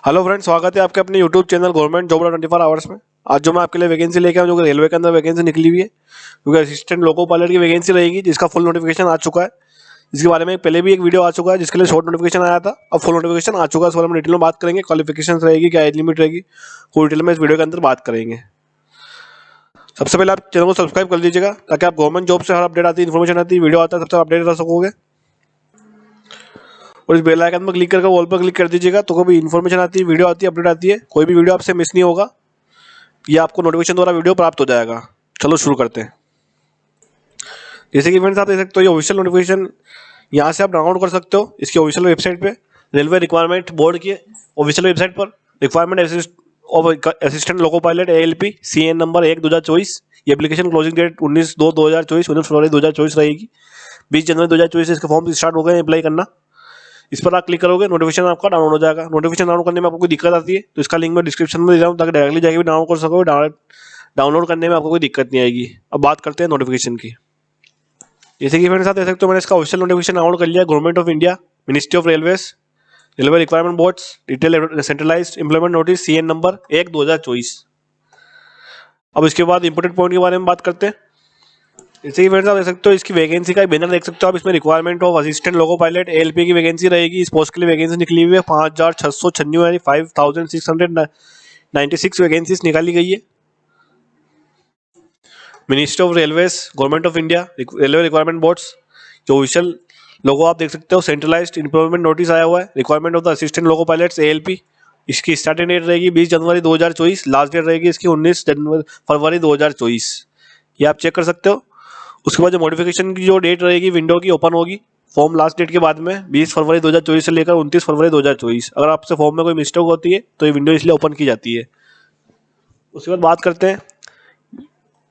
Hello friends, स्वागत है आपके अपने YouTube channel government job 24 hours में। आज जो मैं आपके लिए वैकेंसी लेके आऊँ, जो कि रेलवे के अंदर वैकेंसी निकली हुई है, क्योंकि असिस्टेंट लोको पायलट की वैकेंसी रहेगी, जिसका फुल नोटिफिकेशन आ चुका है। इसके बारे में पहले भी एक वीडियो आ चुका है जिसके लिए शॉर्ट नोटिफिकेशन आया था, अब फुल नोटिफिकेशन आ चुका है। इस बारे में डिटेल में बात करेंगे, क्वालिफिकेशन रहेगी, क्या एज लिमिट रहेगी, पूरी डिटेल में इस वीडियो के अंदर बात करेंगे। सबसे पहले आप चैनल को सब्सक्राइब कर लीजिएगा, ताकि आप गवर्नमेंट जॉब से हर अपडेट आती है, इन्फॉर्मेशन आती है, वीडियो आता है, सबसे अपडेट रह सकोगे। और इस बेल आइकन पर क्लिक करके ऑल पर क्लिक कर दीजिएगा, तो कोई भी इन्फॉर्मेशन आती है, वीडियो आती है, अपडेट आती है, कोई भी वीडियो आपसे मिस नहीं होगा, ये आपको नोटिफिकेशन द्वारा वीडियो प्राप्त हो जाएगा। चलो शुरू करते हैं। जैसे कि फ्रेंड्स आप देख सकते हो, ये ऑफिशियल नोटिफिकेशन यहाँ से आप डाउनलोड कर सकते हो, इसकी ऑफिशियल वेबसाइट पे, रेलवे रिक्वायरमेंट बोर्ड की ऑफिशियल वेबसाइट पर। Requirement of assistant loco pilot ALP CN number 1/2024। ये एप्लीकेशन क्लोजिंग डेट 19/2/2024 19 फरवरी 2024 रहेगी। 20 जनवरी 2024 से इसके फॉर्म स्टार्ट हो गए अप्लाई करना। इस पर आप क्लिक करोगे, नोटिफिकेशन आपका डाउनलोड हो जाएगा। नोटिफिकेशन डाउनलोड करने में आपको कोई दिक्कत आती है तो इसका लिंक मैं डिस्क्रिप्शन में दे रहा हूँ, ताकि डायरेक्टली जाके भी डाउनलोड कर सकोगे। डाउनलोड करने में आपको कोई दिक्कत नहीं आएगी। अब बात करते हैं नोटिफिकेशन की। जैसे कि फ्रेंड्स आप देख सकते हो, मैंने इसका ऑफिशियल नोटिफिकेशन डाउनलोड कर लिया। Government of India, ministry of railways, railway requirement boards, detail centralised employment notice CN number 1/2024। अब इसके बाद इंपोर्टेंट पॉइंट के बारे में बात करते हैं। जैसे कि फ्रेंड्स आप देख सकते हो, इसकी वैकेंसी का बैनर देख सकते हो आप। इसमें requirement of assistant loco pilot ALP की वैकेंसी रहेगी। इस पोस्ट के लिए वैकेंसी निकली हुई है 5696, यानी 5696 वैकेंसीज निकाली गई है। Ministry of railways, government of India, railway requirement boards, जो ऑफिशियल लोगो आप देख सकते हो, सेंट्रलाइज्ड एम्प्लॉयमेंट नोटिस आया हुआ है। Requirement of the assistant loco pilots ALP, इसकी स्टार्टिंग डेट रहेगी 20 जनवरी 2024, लास्ट डेट रहेगी इसकी 19 फरवरी 2024। ये आप चेक कर सकते हो। उसके बाद जो मॉडिफिकेशन की जो डेट रहेगी, विंडो की ओपन होगी फॉर्म लास्ट डेट के बाद में 20 फरवरी 2024 से लेकर 29 फरवरी 2024। अगर आपसे फॉर्म में कोई मिस्टेक होती है तो ये विंडो इसलिए ओपन की जाती है। उसके बाद बात करते हैं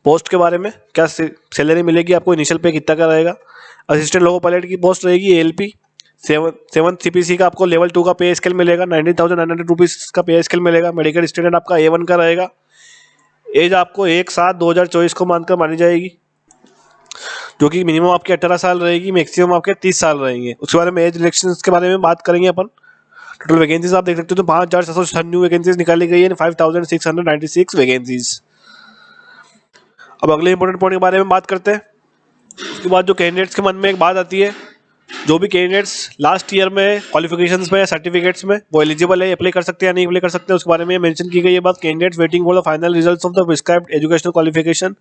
पोस्ट के बारे में, क्या सैलरी मिलेगी आपको, इनिशियल पे कितना का रहेगा। असिस्टेंट लोको पायलट की पोस्ट रहेगी ALP 7 CPC का, आपको लेवल 2 का पे स्केल मिलेगा, 19,900 रुपीज़ का पे स्केल मिलेगा। मेडिकल स्टैंडर्ड आपका A1 का रहेगा। एज आपको 1/7/2024 को मानकर मानी जाएगी, जो कि मिनिमम आपके 18 साल रहेगी, मैक्सिमम आपके 30 साल रहेंगे। उसके बारे में एज रिलेक्शंस के बारे में बात करेंगे अपन। टोटल वैकेंसीज आप देख सकते हो, तो 5,796 वैकेंसीज निकाली गई है, 5,696 वैकेंसीज। अब अगले इंपॉर्टेंट पॉइंट के बारे में बात करते हैं। उसके बाद जो कैंडिडेट्स के मन में एक बात आती है, जो भी कैंडिडेट्स लास्ट ईयर में क्वालिफिकेशंस में या सर्टिफिकेट्स में वो एलिजिबल है, अप्लाई कर सकते हैं या नहीं अप्लाई कर सकते हैं, उसके बारे में मेंशन की गई है बात। Candidates waiting for the final results of the prescribed educational qualification,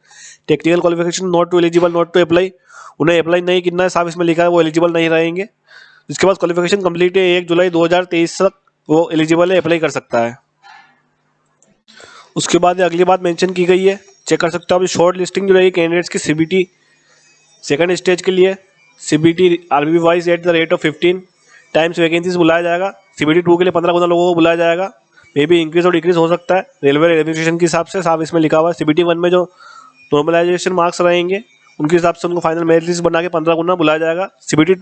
technical qualification not to eligible, not to apply, उन्हें अप्लाई नहीं करना है, साफ इसमें लिखा है, वो एलिजिबल नहीं रहेंगे। जिसके बाद क्वालिफिकेशन कंप्लीट है 1 जुलाई 2023 तक, वो एलिजिबल है, अप्लाई कर सकता है। उसके बाद अगली बात मेंशन की गई है, चेक कर सकते हो आप। शॉर्ट लिस्टिंग जो रहेगी कैंडिडेट्स की CBT सेकंड स्टेज के लिए, CBT RBB wise at the rate of 15 times vacancies बुलाया जाएगा। CBT 2 के लिए 15 गुना लोगों को बुलाया जाएगा। मे बी इंक्रीज और डिक्रीज हो सकता है रेलवे एडमिनिस्ट्रेशन के हिसाब से, साफ इसमें लिखा हुआ है। CBT 1 में जो नॉर्मलाइजेशन मार्क्स रहेंगे उनके हिसाब से उनको फाइनल मेरिट लिस्ट बना के 15 गुना बुलाया जाएगा CBT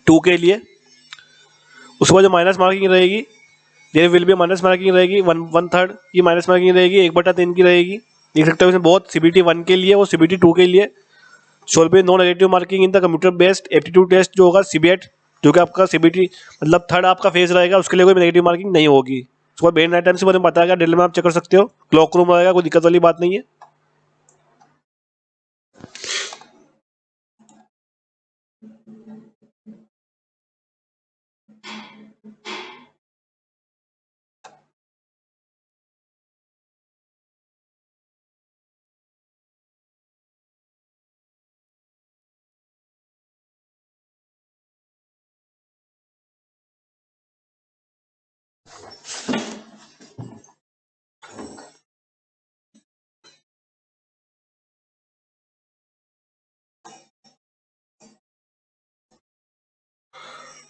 2 के लिए। उसके बाद जो माइनस मार्किंग रहेगी, there will be minus marking रहेगी, 1/3 की माइनस मार्किंग रहेगी, 1/3 की रहेगी। देख सकते हो इसमें बहुत CBT 1 के लिए और CBT 2 के लिए shall be no negative marking in the computer based aptitude test जो होगा CBET, जो कि आपका CBT मतलब थर्ड आपका फेज रहेगा, उसके लिए कोई नेगेटिव मार्किंग नहीं होगी। उसको बेन आइटम से मैंने बताया गया, डिटेल में आप चेक कर सकते हो। क्लॉक रूम रहेगा, कोई दिक्कत वाली बात नहीं है।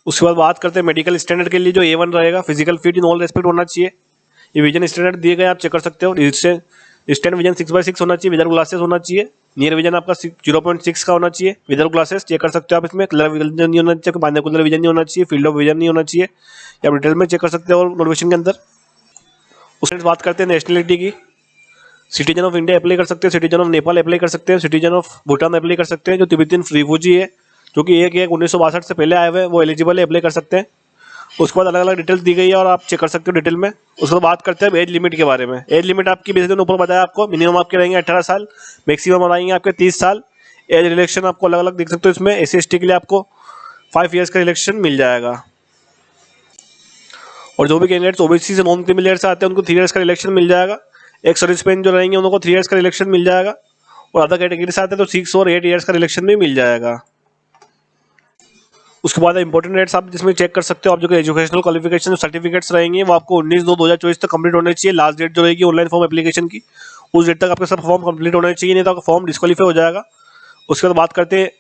उसके बाद बात करते हैं मेडिकल स्टैंडर्ड के लिए, जो A1 रहेगा, physical fit in all respect होना चाहिए। ये विजन स्टैंडर्ड दिए गए, आप चेक कर सकते हो। स्टैंड विजन 6/6 होना चाहिए, विदाउट ग्लासेस होना चाहिए। नियर विजन आपका 0.6 का होना चाहिए, विदाउट ग्लासेस। चेक कर सकते हो आप इसमें। कलर विजन नहीं होना चाहिए, बाइनोकुलर विजन नहीं होना चाहिए, फील्ड ऑफ विजन नहीं होना चाहिए। आप डिटेल में चेक कर सकते हो नोटिफिकेशन के अंदर। उसमें बात करते हैं नेशनलिटी की। सिटीजन ऑफ इंडिया अप्लाई कर सकते हैं, सिटीजन ऑफ नेपाल अप्लाई कर सकते हैं, सिटीजन ऑफ भूटान अप्लाई कर सकते हैं। जो तिब्बतियन रिफ्यूजी है, जो कि 1/1/1962 से पहले आए हुए हैं, वो एलिजिबल है, अप्लाई कर सकते हैं। उसके बाद अलग अलग डिटेल्स दी गई है और आप चेक कर सकते हो डिटेल में। उसके बाद बात करते हैं अब एज लिमिट के बारे में। एज लिमिट आपकी बेसिकली ऊपर बताया आपको, मिनिमम आपके रहेंगे 18 साल, मैक्सिमम रहेंगे आपके 30 साल। एज रिलेक्शन आपको अलग अलग देख सकते हो इसमें। SC/ST के लिए आपको 5 ईयर्स का रिलेक्शन मिल जाएगा, और जो भी कैंडिडेट्स OBC से नॉन क्रिमिनल से आते हैं उनको 3 ईयर्स का रिलेक्शन मिल जाएगा। एक सर्विसमैन जो रहेंगे उनको 3 ईयर्स का रिलेक्शन मिल जाएगा, और अदर कैटेगरी से आते हैं तो 6 और 8 ईयर्स का रिलेक्शन भी मिल जाएगा। उसके बाद इंपॉर्टेंट डेट्स आप जिसमें चेक कर सकते हो, आप जो एजुकेशनल क्वालिफिकेशन सर्टिफिकेट्स रहेंगे वो आपको 19/2/2024 तक कंप्लीट होने चाहिए। लास्ट डेट जो रहेगी ऑनलाइन फॉर्म एप्लीकेशन की, उस डेट तक आपके सब फॉर्म कंप्लीट होने चाहिए, नहीं तो आपका फॉर्म डिस्क्वालीफाई हो जाएगा। उसके बाद बात करते हैं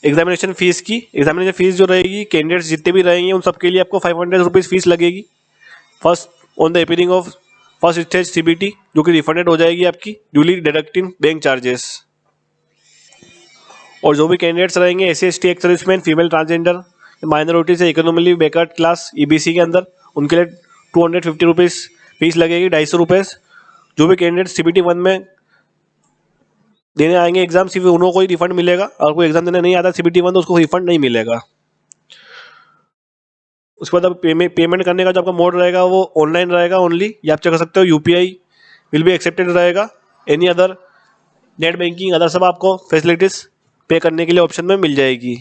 एग्जामिनेशन फीस की। एग्जामिनेशन फीस जो रहेगी, कैंडिडेट्स जितने भी रहेंगे उन सबके लिए आपको 500 रुपीज़ फीस लगेगी first on the appearing of first stage CBT, जो कि रिफंडेड हो जाएगी आपकी ड्यूली डिडक्टिंग बैंक चार्जेस। और जो भी कैंडिडेट्स रहेंगे SC/ST, ex serviceman, female transgender, minority से इकोनॉमिकली बैकवर्ड क्लास EBC के अंदर, उनके लिए 250 रुपीज़ फीस लगेगी, 250 रुपये। जो भी कैंडिडेट CBT 1 में देने आएंगे एग्जाम, सिर्फ उन्होंने को ही रिफंड मिलेगा। अगर कोई एग्जाम देने नहीं आता CBT 1 तो उसको रिफंड नहीं मिलेगा। उसके बाद पेमेंट करने का जो आपका मोड रहेगा वो ऑनलाइन रहेगा ओनली, या आप चेक कर सकते हो UPI विल बी एक्सेप्टेड रहेगा। Any other net banking other सब आपको फैसिलिटीज पे करने के लिए ऑप्शन में मिल जाएगी।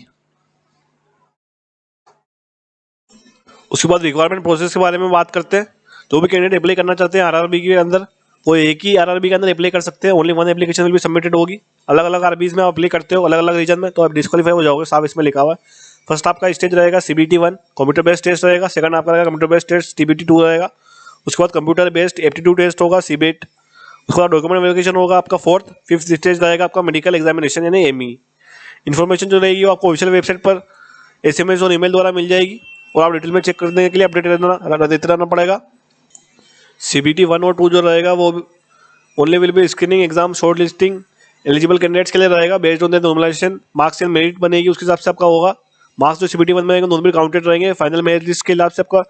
उसके बाद रिक्वायरमेंट प्रोसेस के बारे में बात करते हैं। जो भी कैंडिडेट अप्लाई करना चाहते हैं RRB के अंदर, वो एक ही RRB के अंदर अप्लाई कर सकते हैं। Only 1 application will be submitted होगी। अलग अलग RBs में आप अप्लाई करते हो अलग अलग रीजन में, तो आप डिस्क्वालीफाई हो जाओगे, साफ इसमें लिखा हुआ है। फर्स्ट आपका स्टेज रहेगा CBT 1 कंप्यूटर बेस्ड टेस्ट रहेगा। सेकंड आपका रहेगा कंप्यूटर बेस्ड टेस्ट CBT 2 रहेगा। उसके बाद कंप्यूटर बेस्ड एप्टीट्यूड टेस्ट होगा CBET। उसके बाद डॉक्यूमेंट वेरिफिकेशन होगा आपका फोर्थ। फिफ्थ स्टेज रहेगा आपका मेडिकल एग्जामिनेशन यानी ME। इन्फॉर्मेशन जो रहेगी वो आपको ऑफिशियल वेबसाइट पर SMS और ईमेल द्वारा मिल जाएगी, और आप डिटेल में चेक करने के लिए अपडेट देते रहना पड़ेगा। CBT 1 और 2 जो रहेगा वो only will be screening exam short listing eligible candidates के लिए रहेगा। Based on the normalisation marks and merit बनेगी, उसके हिसाब से आपका होगा। मार्क्स जो CBT 1 में रहेंगे दोनों भी काउंटेड रहेंगे। फाइनल मेरिट लिस्ट के हिसाब से आपका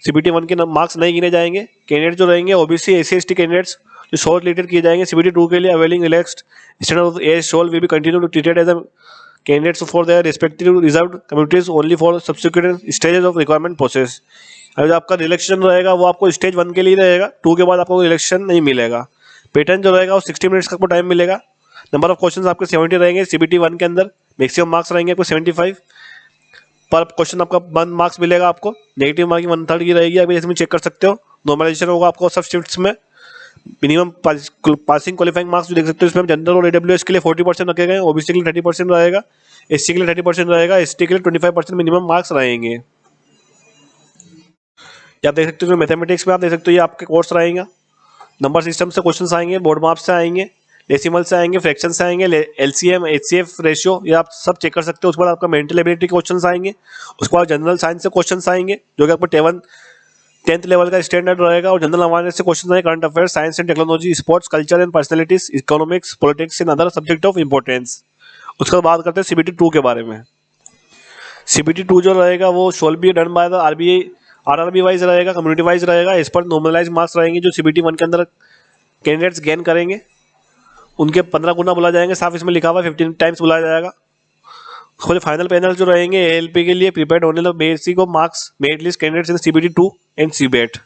CBT 1 के मार्क्स नहीं गिने जाएंगे। कैंडिडेट जो रहेंगे OBC SC/ST कैंडिडेट्स जो शॉर्ट लिस्टेड किए जाएंगे CBT 2 के लिए availing relaxed standard of age shall will be continue to treated as a candidates for their respective reserved communities only for subsequent stages of requirement process. अगर जो आपका relaxation रहेगा वो आपको स्टेज 1 के लिए रहेगा, 2 के बाद आपको रिलेक्शन नहीं मिलेगा। पैटर्न जो रहेगा वो 60 मिनट्स का आपको टाइम मिलेगा। नंबर ऑफ क्वेश्चंस आपके 70 रहेंगे CBT 1 के अंदर। मैक्सिमम मार्क्स रहेंगे आपको 75 पर क्वेश्चन। आपका 1 मार्क्स मिलेगा आपको। नेगेटिव मार्किंग 1/3 की रहेगी, आप इसमें चेक कर सकते हो। नॉर्मलाइजेशन होगा आपको सब शिफ्ट्स में। मिनिमम पासिंग क्वालिफाइंग मार्क्स जो देख सकते हो इसमें जनरल और AWS के लिए 40% रखे गए, OBC के लिए 30% रहेगा, SC के लिए 30% रहेगा, ST के लिए 25% मिनिमम मार्क्स रहेंगे। ये आप देख सकते हो मैथमेटिक्स में आप देख सकते हो ये आपके कोर्स रहेगा। नंबर सिस्टम से क्वेश्चंस आएंगे, बोर्ड मार्क्स से आएंगे, डेसिमल से आएंगे, फ्रैक्शन से आएंगे, LCM HCF रेशियो ये आप सब चेक कर सकते हो। उसके बाद आपका मेंटल एबिलिटी के क्वेश्चंस आएंगे। उसके बाद जनरल साइंस से क्वेश्चंस आएंगे जो कि आपको 10th लेवल का स्टैंडर्ड रहेगा, और जनरल अवेयरनेस से क्वेश्चन आएंगे current affairs, science and technology, sports, culture and personalities, economics, politics and other subject of importance. उसके बाद बात करते हैं CBT 2 के बारे में। CBT 2 जो रहेगा वो shawl be done by the RRB wise रहेगा, कम्युनिटी वाइज रहेगा। इस पर नॉर्मलाइज मार्क्स रहेंगे जो CBT 1 के अंदर कैंडिडेट्स गेन करेंगे उनके 15 गुना बुला जाएंगे, साफ इसमें लिखा हुआ है 15 टाइम्स बुलाया जाएगा। उसके फाइनल पैनल जो रहेंगे ALP के लिए प्रिपेयर्ड होने लो basic of marks merit list candidates in CBT 2 and CBET।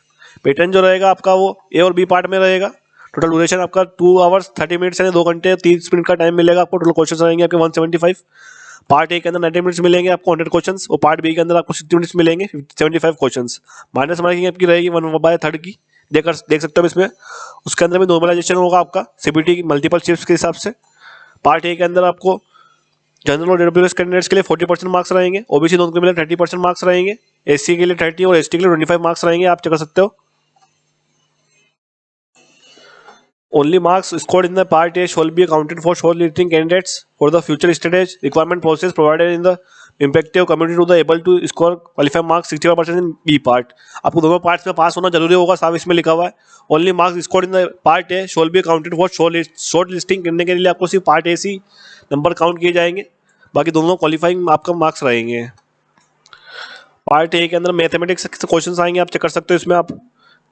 Pattern जो रहेगा आपका वो A और B पार्ट में रहेगा। टोटल ड्यूरेशन आपका 2 आवर्स 30 मिनट्स यानी 2 घंटे 30 मिनट का टाइम मिलेगा आपको। टोटल क्वेश्चन रहेंगे आपके 175। पार्ट A के अंदर 90 मिनट्स मिलेंगे आपको 100 क्वेश्चंस, और पार्ट B के अंदर आपको 60 मिनट्स मिलेंगे 75 क्वेश्चंस। माइनस मार्किंग आपकी रहेगी 1/3 की, देख सकते हो इसमें। उसके अंदर भी नॉर्मलाइजेशन होगा आपका CBT की मल्टीपल शिफ्ट्स के हिसाब से। पार्ट A के अंदर आपको जनरल और AWS कैंडिडेट्स के लिए 40% मार्क्स रहेंगे, OBC नॉन क्रिमिनल 30% मार्क्स रहेंगे, SC के लिए 30 और ST के लिए 25 मार्क्स रहेंगे, आप चेक कर सकते हो। Only marks scored in the Part A shall be accounted for shortlisting candidates for the future stage requirement process provided in the impactive committee to the able to score qualified marks 65% in B part। आपको दोनों parts में पास होना जरूरी होगा, साफ इसमें लिखा हुआ है। Only marks scored in the Part A shall be accounted for short listing करने के लिए आपको सिर्फ Part A सी नंबर काउंट किए जाएंगे, बाकी दोनों क्वालिफाइंग आपका मार्क्स रहेंगे। पार्ट A के अंदर मैथमेटिक्स के क्वेश्चन आएंगे, आप चेक कर सकते हो इसमें। आप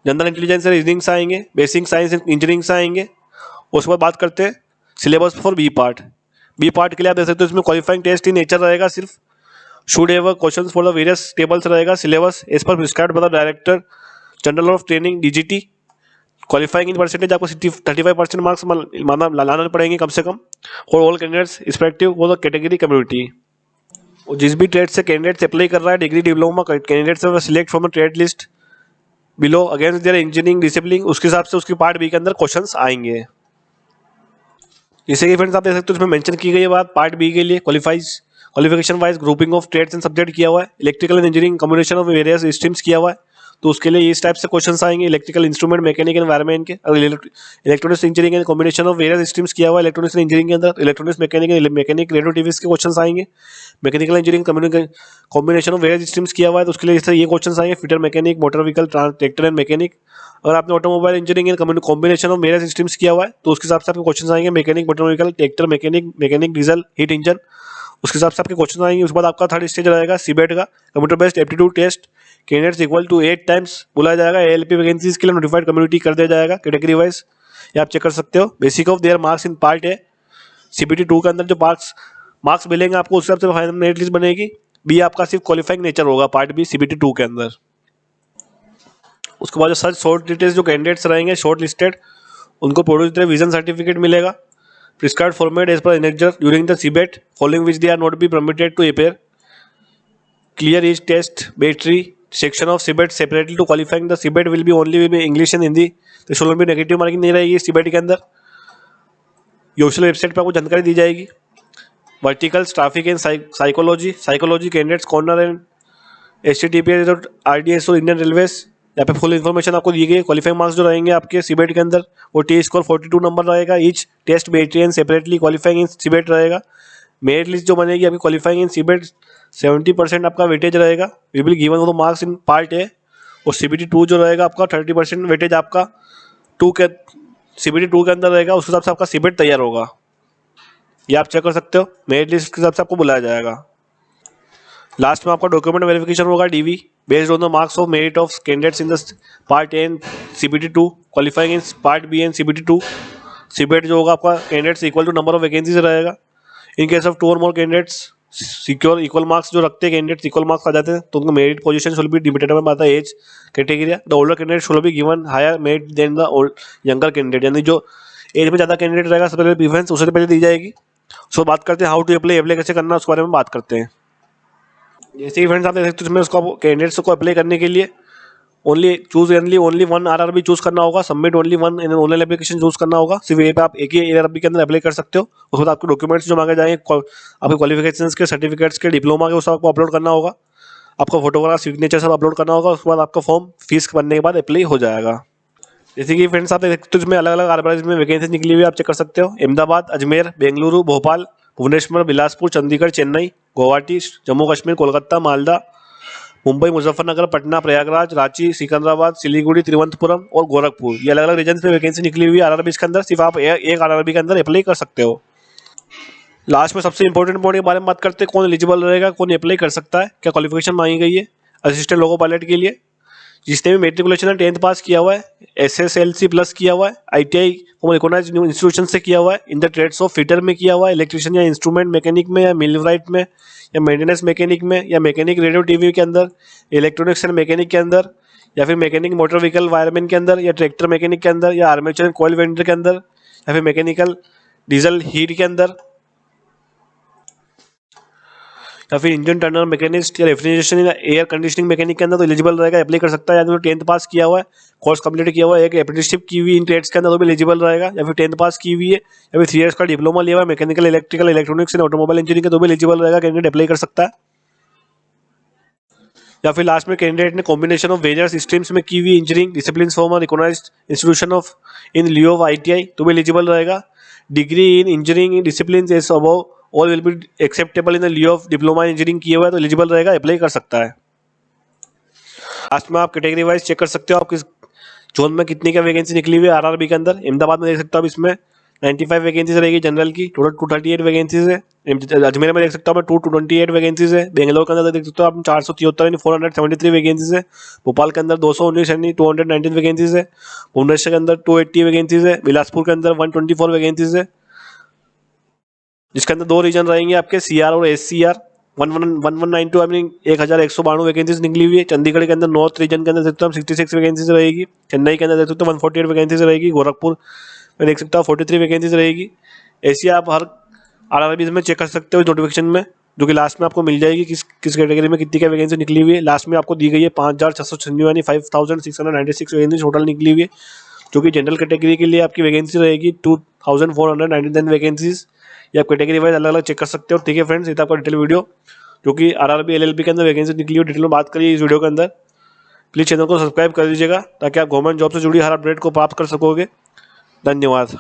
जनरल इंटेलिजेंस रीजनिंग से आएंगे, बेसिक साइंस एंड इंजीनियरिंग से आएंगे। उसके बाद बात करते हैं syllabus for B part. B part के लिए आप देख सकते हो इसमें क्वालिफाइंग टेस्ट इन नेचर रहेगा सिर्फ, should have questions for the various tables रहेगा, syllabus as per prescribed by the director general of training DGT. Qualifying in percentage आपको 35% मार्क्स लाना पड़ेंगे कम से कम, और all candidates respective for the category community. और जिस भी ट्रेड से कैंडिडेट्स अप्लाई कर रहा है, degree diploma candidates select from trade list below against their engineering discipline, उसके हिसाब से उसकी पार्ट बी के अंदर क्वेश्चंस आएंगे। जैसे कि फ्रेंड्स आप देख सकते हो इसमें मेंशन की गई है बात पार्ट बी के लिए qualification wise grouping of trades and subject किया हुआ है, electrical and engineering combination of various streams किया हुआ है। तो उसके लिए इस टाइप से क्वेश्चंस आएंगे, इलेक्ट्रिकल इंस्ट्रूमेंट, मैकेनिकल एनवायरमेंट के, electronics engineering and combination of various streams किया हुआ है इलेक्ट्रॉनिक्स इंजीनियरिंग के अंदर, इलेक्ट्रॉनिक्स मैकेनिक रेडियो टीवीज के क्वेश्चंस आएंगे, mechanical engineering combination of various streams किया हुआ है। तो उसके लिए इस तरह ये क्वेश्चंस आएंगे, fitter mechanic, motor vehicle, tractor and mechanic. अगर आपने automobile engineering and combination of various streams किया हुआ है तो उसके हिसाब से आपके क्वेश्चंस आएंगे, mechanic, motor vehicle, tractor, mechanic diesel, heat engine, उसके हिसाब से आपके क्वेश्चन आएंगे। उसके बाद आपका थर्ड स्टेज रहेगा सीबेट का, computer based aptitude test, candidates equal to 8 times बुलाया जाएगा, एएलपी वैकेंसीज के लिए नोटिफाइड कम्युनिटी कर दिया जाएगा कैटेगरी वाइज, ये आप चेक कर सकते हो। Basic of their marks in part है, सीबीटी 2 के अंदर जो मार्क्स मिलेंगे आपको उस हिसाब से फाइनल मेरिट लिस्ट बनेगी। बी आपका सिर्फ क्वालिफाइंग नेचर होगा पार्ट बी सीबीटी 2 के अंदर। उसके बाद जो सर्च शॉर्ट डिटेल्स जो कैंडिडेट्स रहेंगे शॉर्ट लिस्टेड, उनको प्रोड्यूस विजन सर्टिफिकेट मिलेगा, prescribed format as per annexure during the CBET following which they are not be permitted to appear, clear each test battery section of CBET separately to qualifying the CBET will be only be English and Hindi, तो इसमें भी negative marking नहीं रहेगी seabed के अंदर। Official website पर आपको जानकारी दी जाएगी। Verticals traffic and psychology candidates corner and https.rds और इंडियन रेलवेज, यहाँ पे फुल इन्फॉर्मेशन आपको दी गई है। क्वालिफाइंग मार्क्स जो रहेंगे आपके सीबेट के अंदर वो टी स्कोर 42 नंबर रहेगा, each test battery and separately qualifying in CBET रहेगा। मेरिट लिस्ट जो बनेगी आपकी क्वालिफाइंग इन सीबेट 70% आपका वेटेज रहेगा, we will given of the marks in part A, और सीबीटी 2 जो रहेगा आपका 30% वेटेज आपका सीबीटी 2 के अंदर रहेगा, उस हिसाब से आपका सीबेट तैयार होगा, ये आप चेक कर सकते हो। मेरिट लिस्ट के हिसाब से आपको बुलाया जाएगा। लास्ट में आपका डॉक्यूमेंट वेरिफिकेशन होगा DV based on the marks of merit of candidates in the part A and CBT 2, qualifying in part B and CBT 2। CBAT जो होगा आपका candidates equal to number of vacancies रहेगा। In case of 2 और more candidates secure equal marks जो रखते हैं candidates equal marks आ जाते हैं तो उनको मेरिट पोजीशन शुड बी डिमिटेड में आता है age category. The older candidate should be given higher merit than the younger candidate, यानी जो एज में ज़्यादा कैंडिडेट रहेगा सबसे पहले प्रीफरेंस उससे पहले दी जाएगी। सो बात करते हैं हाउ टू अप्लाई कैसे करना उसके बारे में बात करते हैं। जैसे ही फ्रेंड्स आप देख सकते हो इसमें उसको कैंडिडेट्स को अप्लाई करने के लिए ओनली वन आरआरबी चूज करना होगा, submit only one online application choose करना होगा, सिर्फ ये पे आप एक ही आरआरबी के अंदर अप्लाई कर सकते हो। उसके बाद आपके डॉक्यूमेंट्स जो मांगे जाएंगे आपके क्वालिफिकेशंस के, सर्टिफिकेट्स के, डिप्लोमा के, वो सब आपको अपलोड करना होगा, आपका फोटोग्राफ सिग्नेचर सब अपलोड करना होगा। उसके बाद आपका फॉर्म फीस भरने के बाद अप्लाई हो जाएगा। जैसे कि फ्रेंड्स आप देख सकते हो इसमें अलग अलग आरआरबी में वैकेंसी निकली हुई है, आप चेक कर सकते हो। अहमदाबाद, अजमेर, बेंगलुरु, भोपाल, भुवनेश्वर, बिलासपुर, चंडीगढ़, चेन्नई, गुवाहाटी, जम्मू कश्मीर, कोलकाता, मालदा, मुंबई, मुजफ्फरनगर, पटना, प्रयागराज, रांची, सिकंदराबाद, सिलीगुड़ी, तिरुवनंतपुरम और गोरखपुर, ये अलग अलग रीजन में वैकेंसी निकली हुई है आरआरबी के अंदर। सिर्फ आप एक आरआरबी के अंदर अप्लाई कर सकते हो। लास्ट में सबसे इंपॉर्टेंट पॉइंट के बारे में बात करते हैं, कौन एलिजिबल रहेगा, कौन अप्लाई कर सकता है, क्या क्वालिफिकेशन मांगी गई है असिस्टेंट लोको पायलट के लिए। जिसने भी मेट्रिकुलेशन 10th पास किया हुआ है, SSLC प्लस किया हुआ है, ITI रिकॉग्नाइज्ड इंस्टीट्यूशन से किया हुआ है, in the trades of fitter में किया हुआ है, इलेक्ट्रिशियन या इंस्ट्रूमेंट मैकेनिक में, या मिलराइट में, या मेंटेनेंस मैकेनिक में, या मैकेनिक रेडियो टीवी के अंदर, इलेक्ट्रॉनिक्स एंड मैकेनिक के अंदर, या फिर मैकेनिक मोटर व्हीकल वायरमैन के अंदर, या ट्रैक्टर मैकेनिक के अंदर, या आर्मेचर कॉइल वेंडर के अंदर, या फिर मैकेनिकल डीजल हीट के अंदर, या फिर इंजन टर्नर मैकेनिस्ट या रेफ्रिजरेशन या एयर कंडीशनिंग मैकेनिक के अंदर तो एलिजिबल रहेगा, अप्लाई कर सकता है। या तो 10th पास किया हुआ है, कोर्स कंप्लीट किया हुआ है, एक अप्रेंटिसशिप की हुई इन ट्रेड्स के अंदर तो भी एलिजिबल रहेगा, या फिर 10th पास की हुई है, या फिर 3 years का डिप्लोमा लिया हुआ है mechanical, electrical, electronics and automobile engineering का तो भी एलिजिबल रहेगा, कैंडिडेट अप्लाई कर सकता है। या फिर लास्ट में कैंडिडेट ने कॉम्बिनेशन ऑफ वेरियस स्ट्रीम्स में की हुई engineering discipline from recognised institution of in lieu of ITI तो भी एलिजिबल रहेगा। Degree in engineering discipline as above all will be acceptable in the lieu of diploma engineering किया हुआ है तो एलिजिबल रहेगा, अप्लाई कर सकता है। लास्ट में आप कैटेगरी वाइज चेक कर सकते हो आप किस जोन में कितनी का वैकेंसी निकली हुई है आरआरबी के अंदर। अहमदाबाद में देख सकते हो आप इसमें 95 वैकेंसीज रहेगी जनरल की, टोटल 238 वैकेंसीज है। अजमेर में देख सकते हो आप 228 वैकेंसीज है। बेंगलोर के अंदर देख सकते हो आप 473 यानी 473 वैकेंसीज है। भोपाल के अंदर 219 यानी 219 वैकेंसीज है। भुवनेश्वर के अंदर 280 वैकेंसीज है। बिलासपुर के अंदर 124 वैकेंसीज है, जिसके अंदर 2 रीजन रहेंगे आपके CR और SCR। 1192 आई मीन 1192 वैकेंसीज निकली हुई है। चंडीगढ़ के अंदर नॉर्थ रीजन के अंदर देख सकते हो हम 66 वैकेंसीज रहेगी। चेन्नई के अंदर देख सकते हो 148 वैकेंसीज रहेगी। गोरखपुर में देख सकते हो 43 वैकेंसीज रहेगी। ऐसी आप हर RRBs में चेक कर सकते हो नोटिफिकेशन में, जो कि लास्ट में आपको मिल जाएगी किस कैटेगरी में कितनी क्या वैकेंसी निकली हुई है। लास्ट में आपको दी गई है 5696 यानी 5696 वैकेंसी टोटल निकली हुई है, जो कि जनरल कैटेगरी के लिए आपकी वैकेंसी रहेगी 2499 वैकेंसीज। ये आप कैटेगरी वाइज अलग अलग चेक कर सकते हो। ठीक है फ्रेंड्स, ये था आपका डिटेल वीडियो जो कि RRB LLB के अंदर वैकेंसी निकली हुई डिटेल में बात करिए इस वीडियो के अंदर। प्लीज़ चैनल को सब्सक्राइब कर दीजिएगा ताकि आप गवर्नमेंट जॉब से जुड़ी हर अपडेट को प्राप्त कर सकोगे। धन्यवाद।